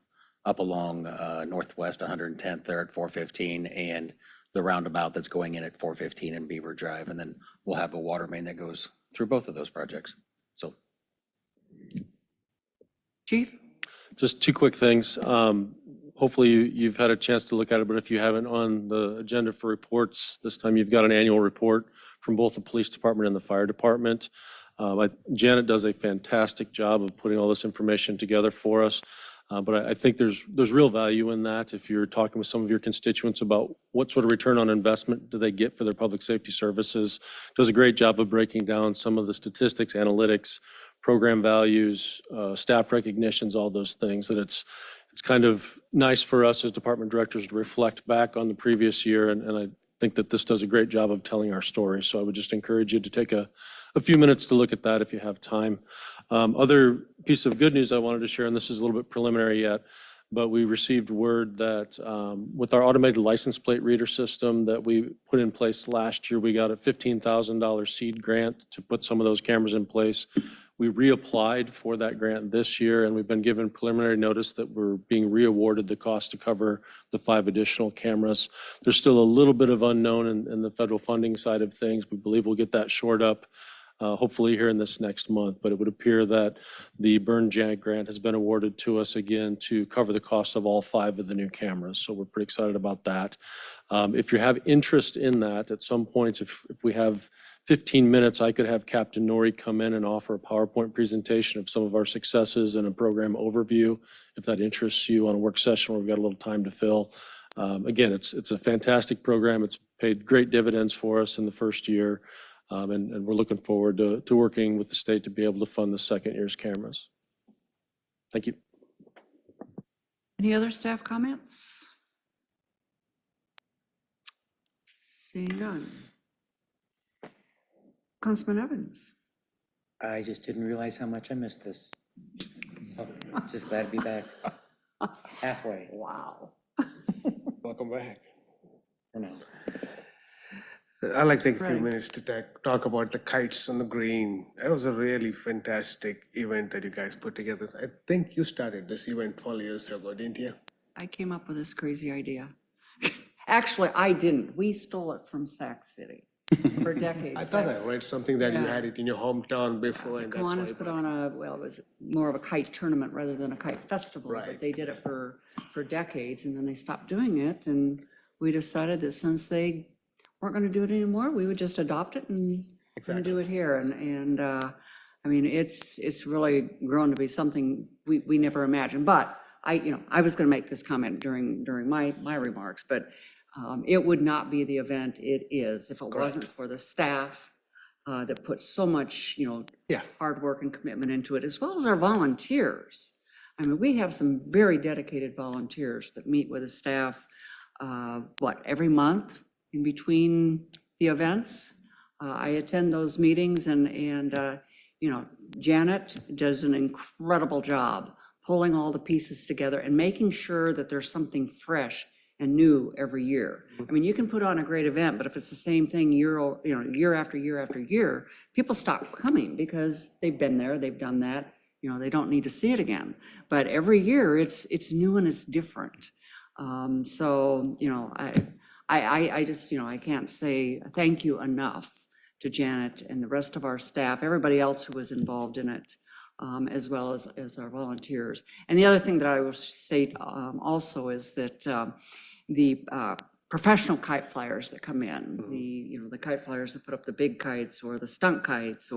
up along Northwest 110th there at 415, and the roundabout that's going in at 415 and Beaver Drive. And then we'll have a water main that goes through both of those projects. So. Chief? Just 2 quick things. Hopefully you've had a chance to look at it, but if you haven't, on the agenda for reports, this time you've got an annual report from both the police department and the fire department. Janet does a fantastic job of putting all this information together for us. But I think there's real value in that. If you're talking with some of your constituents about what sort of return on investment do they get for their public safety services, does a great job of breaking down some of the statistics, analytics, program values, staff recognitions, all those things. That it's kind of nice for us as department directors to reflect back on the previous year, and I think that this does a great job of telling our story. So I would just encourage you to take a few minutes to look at that if you have time. Other piece of good news I wanted to share, and this is a little bit preliminary yet, but we received word that with our automated license plate reader system that we put in place last year, we got a $15,000 seed grant to put some of those cameras in place. We reapplied for that grant this year, and we've been given preliminary notice that we're being reawarded the cost to cover the 5 additional cameras. There's still a little bit of unknown in the federal funding side of things. We believe we'll get that shored up hopefully here in this next month, but it would appear that the Burn JAG grant has been awarded to us again to cover the cost of all 5 of the new cameras. So we're pretty excited about that. If you have interest in that, at some point, if we have 15 minutes, I could have Captain Norrie come in and offer a PowerPoint presentation of some of our successes and a program overview, if that interests you, on a work session where we've got a little time to fill. Again, it's a fantastic program. It's paid great dividends for us in the first year. And we're looking forward to working with the state to be able to fund the second year's cameras. Thank you. Any other staff comments? Seeing none. Councilman Evans. I just didn't realize how much I missed this. So, just glad to be back. Halfway. Wow. Welcome back. For now. I'd like to take a few Right. minutes to talk about the Kites on the Green. That was a really fantastic event that you guys put together. I think you started this event 12 years ago, didn't you? I came up with this crazy idea. Actually, I didn't. We stole it from Sac City for decades. I thought I read something that you Yeah. had it in your hometown before. And that's why Kiwanis I put brought on well, it was more of a kite tournament rather than a kite festival. But Right. they did it for decades, and then they stopped doing it. And we decided that since they weren't going to do it anymore, we would just adopt it and do it here. And I mean, it's really grown to be something we never imagined. But I was going to make this comment during my remarks, but it would not be the event it is if it wasn't for the staff that put so much, Yeah. hard work and commitment into it, as well as our volunteers. I mean, we have some very dedicated volunteers that meet with the staff, every month in between the events. I attend those meetings and Janet does an incredible job pulling all the pieces together and making sure that there's something fresh and new every year. I mean, you can put on a great event, but if it's the same thing year after year after year, people stop coming because they've been there, they've done that, they don't need to see it again. But every year, it's new and it's different. So, I just, I can't say thank you enough to Janet and the rest of our staff, everybody else who was involved in it, as well as our volunteers. And the other thing that I will say also is that the professional kite flyers that come in, the kite flyers that put up the big kites or the stunt kites,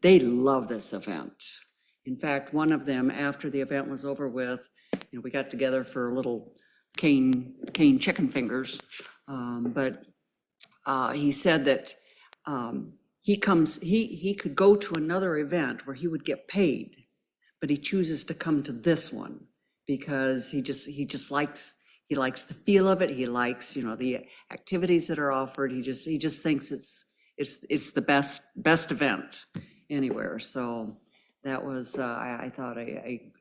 they love this event. In fact, one of them, after the event was over with, we got together for a little cane chicken fingers. But he said that he could go to another event where he would get paid, but he chooses to come to this one because he just likes the feel of it. He likes, the activities that are offered. He just thinks it's the best event anywhere. So that was, I thought a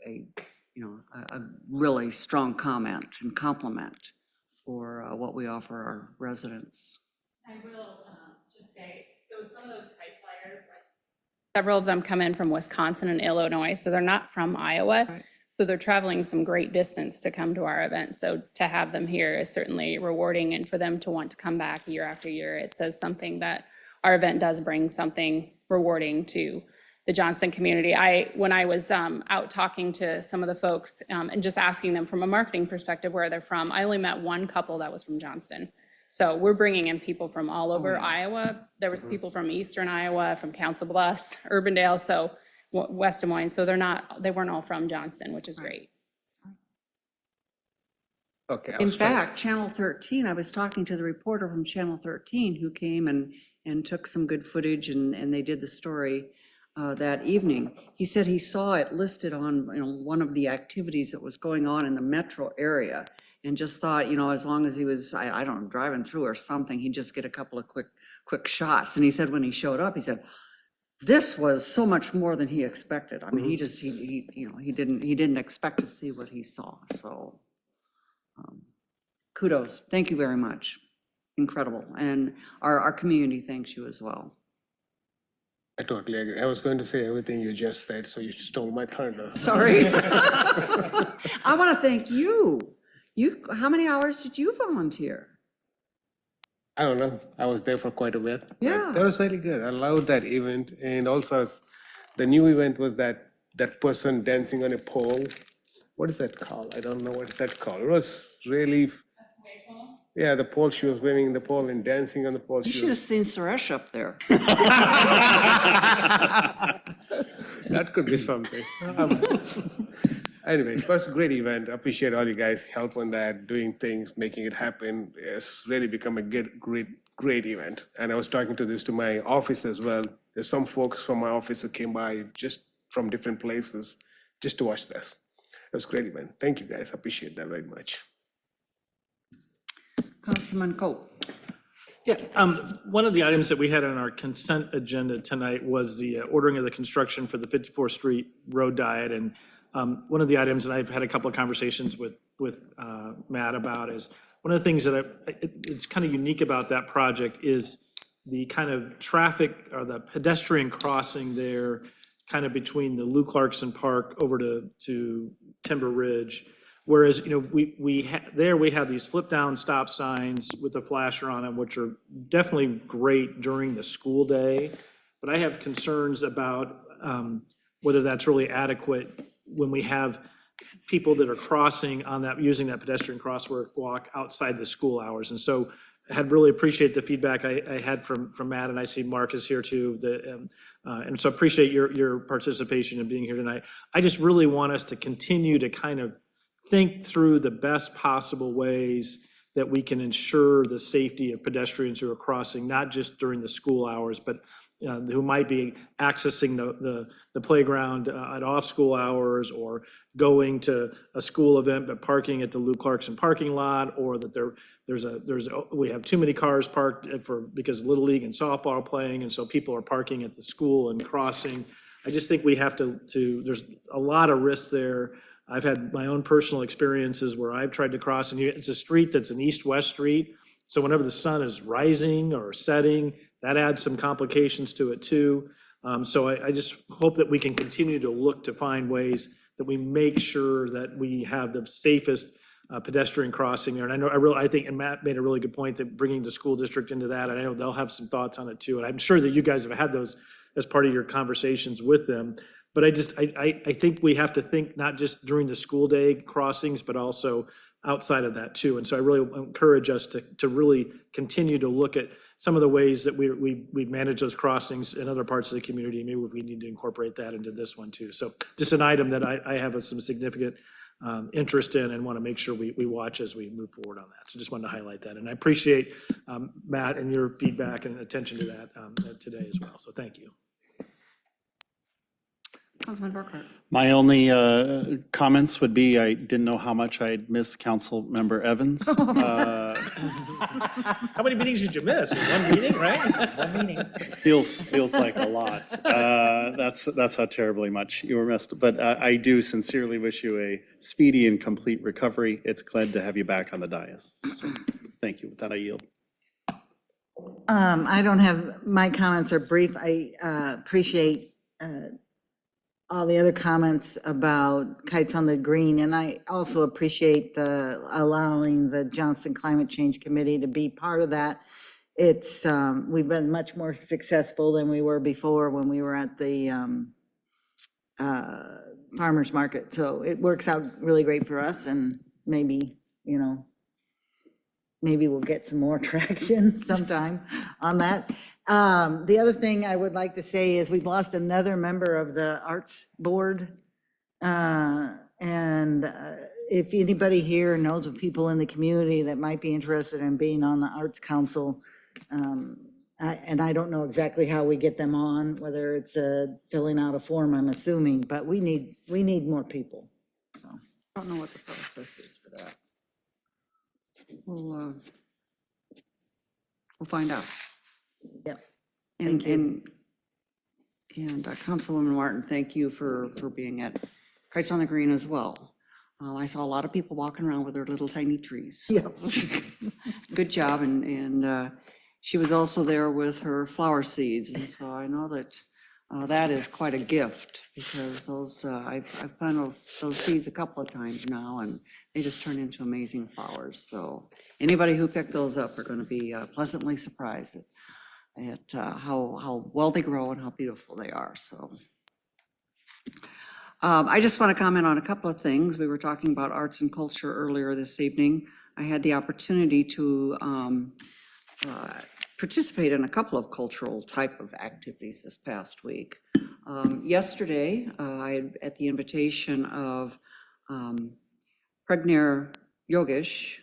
really strong comment and compliment for what we offer our residents. I will just say, some of those kite flyers, several of them come in from Wisconsin and Illinois, so they're not from Iowa. Right. So they're traveling some great distance to come to our event. So to have them here is certainly rewarding, and for them to want to come back year after year, it says something that our event does bring something rewarding to the Johnston community. When I was out talking to some of the folks and just asking them from a marketing perspective where they're from, I only met one couple that was from Johnston. So we're bringing in people from all over Iowa. There was people from Eastern Iowa, from Council Bluffs, Urbandale, so West Des Moines. So they weren't all from Johnston, which is great. Okay. In fact, Channel 13, I was talking to the reporter from Channel 13 who came and took some good footage and they did the story that evening. He said he saw it listed on one of the activities that was going on in the metro area and just thought, as long as he was, I don't know, driving through or something, he'd just get a couple of quick shots. And he said when he showed up, he said, this was so much more than he expected. I mean, he didn't expect to see what he saw. So kudos. Thank you very much. Incredible. And our community thanks you as well. I totally agree. I was going to say everything you just said, so you stole my thunder. Sorry. I want to thank you. How many hours did you volunteer? I don't know. I was there for quite a bit. Yeah. That was really good. I loved that event. And also the new event was that person dancing on a pole. What is that called? I don't know what is that called. It was really, yeah, the pole she was waving the pole and dancing on the pole. You should have seen Suresh up there. That could be something. Anyway, it was a great event. I appreciate all you guys' help on that, doing things, making it happen. It's really become a great event. And I was talking to my office as well. There's some folks from my office who came by just from different places just to watch this. It was a great event. Thank you, guys. I appreciate that very much. Councilman Coe. Yeah, one of the items that we had on our consent agenda tonight was the ordering of the construction for the 54th Street Road Diet. And one of the items, and I've had a couple of conversations with Matt about, is one of the things that it's kind of unique about that project is the kind of traffic or the pedestrian crossing there, kind of between the Lou Clarkson Park over to Timber Ridge. Whereas, we have these flip down stop signs with a flasher on them, which are definitely great during the school day. But I have concerns about whether that's really adequate when we have people that are crossing on that, using that pedestrian crosswalk outside the school hours. And so I had really appreciate the feedback I had from Matt, and I see Mark is here too. And so appreciate your participation and being here tonight. I just really want us to continue to kind of think through the best possible ways that we can ensure the safety of pedestrians who are crossing, not just during the school hours, but who might be accessing the playground at off-school hours, or going to a school event but parking at the Lou Clarkson parking lot, or that we have too many cars parked because Little League and softball are playing, and so people are parking at the school and crossing. I just think we have to there's a lot of risks there. I've had my own personal experiences where I've tried to cross, and it's a street that's an east-west street. So whenever the sun is rising or setting, that adds some complications to it too. So I just hope that we can continue to look to find ways that we make sure that we have the safest pedestrian crossing there. And I think, and Matt made a really good point, that bringing the school district into that, and I know they'll have some thoughts on it too. And I'm sure that you guys have had those as part of your conversations with them. But I think we have to think not just during the school day crossings, but also outside of that too. And so I really encourage us to really continue to look at some of the ways that we manage those crossings in other parts of the community. Maybe we need to incorporate that into this one too. So just an item that I have some significant interest in and want to make sure we watch as we move forward on that. So just wanted to highlight that. And I appreciate Matt and your feedback and attention to that today as well. So thank you. Councilman Burkhart. My only comments would be, I didn't know how much I'd miss Council Member Evans. How many meetings did you miss? One meeting, right? One meeting. Feels like a lot. That's how terribly much you were missed. But I do sincerely wish you a speedy and complete recovery. It's glad to have you back on the dais. So thank you. With that, I yield. I don't have, my comments are brief. I appreciate all the other comments about Kites on the Green, and I also appreciate allowing the Johnston Climate Change Committee to be part of that. It's we've been much more successful than we were before when we were at the farmers market. So it works out really great for us, and maybe we'll get some more traction sometime on that. The other thing I would like to say is we've lost another member of the Arts Board. If anybody here knows of people in the community that might be interested in being on the Arts Council, and I don't know exactly how we get them on, whether it's filling out a form, I'm assuming, but we need more people. So I don't know what the process is for that. We'll find out. Yep. And Councilwoman Martin, thank you for being at Kites on the Green as well. I saw a lot of people walking around with their little tiny trees. Yep. Good job, and she was also there with her flower seeds, and so I know that that is quite a gift, because those I've planted those seeds a couple of times now, and they just turn into amazing flowers. So anybody who picked those up are going to be pleasantly surprised at how well they grow and how beautiful they are. So I just want to comment on a couple of things. We were talking about arts and culture earlier this evening. I had the opportunity to participate in a couple of cultural type of activities this past week. Yesterday, at the invitation of Pregner Yogesh,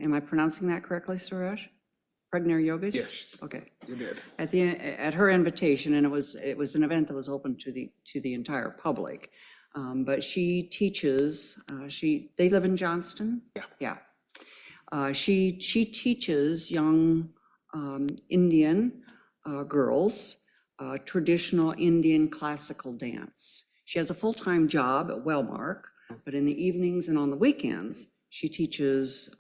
am I pronouncing that correctly, Suresh? Pregner Yogesh? Yes. Okay. You did. At her invitation, and it was an event that was open to the entire public. But she teaches. They live in Johnston. Yeah. She teaches young Indian girls traditional Indian classical dance. She has a full-time job at Wellmark, but in the evenings and on the weekends, she teaches.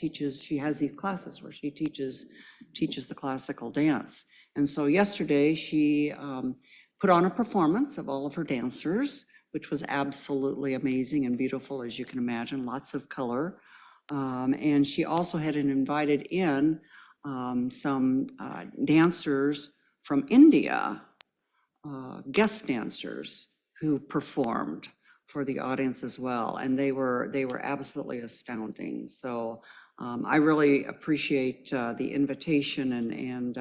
She has these classes where she teaches the classical dance. And so yesterday she put on a performance of all of her dancers, which was absolutely amazing and beautiful, as you can imagine, lots of color. And she also had invited in some dancers from India, guest dancers who performed for the audience as well. And they were absolutely astounding. So I really appreciate the invitation and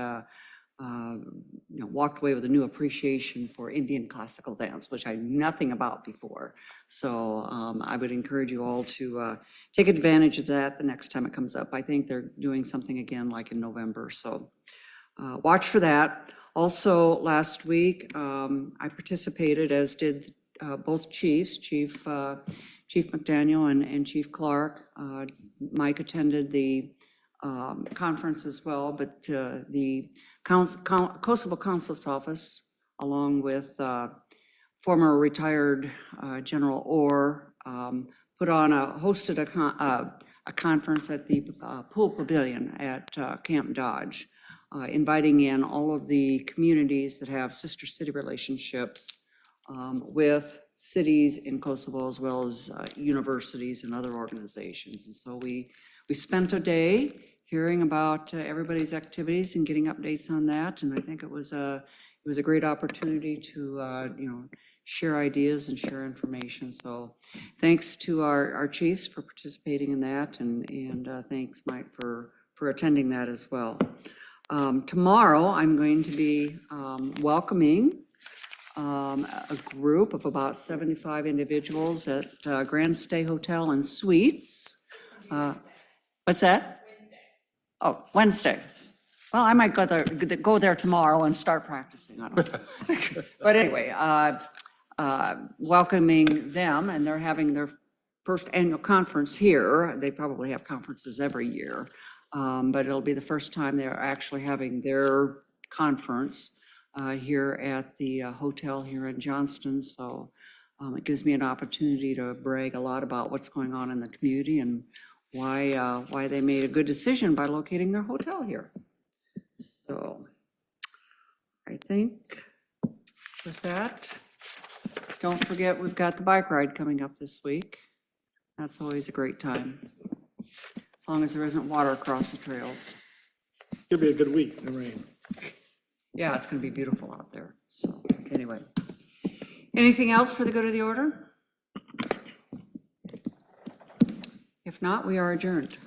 walked away with a new appreciation for Indian classical dance, which I knew nothing about before. So I would encourage you all to take advantage of that the next time it comes up. I think they're doing something again like in November. So watch for that. Also, last week, I participated, as did both chiefs, Chief McDaniel and Chief Clark. Mike attended the conference as well, but the Kosovo Consulate's office, along with former retired General Orr, hosted a conference at the Pool Pavilion at Camp Dodge, inviting in all of the communities that have sister city relationships with cities in Kosovo, as well as universities and other organizations. And so we spent a day hearing about everybody's activities and getting updates on that. And I think it was a great opportunity to share ideas and share information. So thanks to our chiefs for participating in that, and thanks, Mike, for attending that as well. Tomorrow, I'm going to be welcoming a group of about 75 individuals at Grand Stay Hotel and Suites. What's that? Oh, Wednesday. Well, I might go there tomorrow and start practicing. I don't know. But anyway, welcoming them, and they're having their first annual conference here. They probably have conferences every year, but it'll be the first time they're actually having their conference here at the hotel here in Johnston. So it gives me an opportunity to brag a lot about what's going on in the community and why they made a good decision by locating their hotel here. So I think with that, don't forget, we've got the bike ride coming up this week. That's always a great time, as long as there isn't water across the trails. It'll be a good week in the rain. Yeah, it's gonna be beautiful out there. So anyway, anything else for the good of the order? If not, we are adjourned.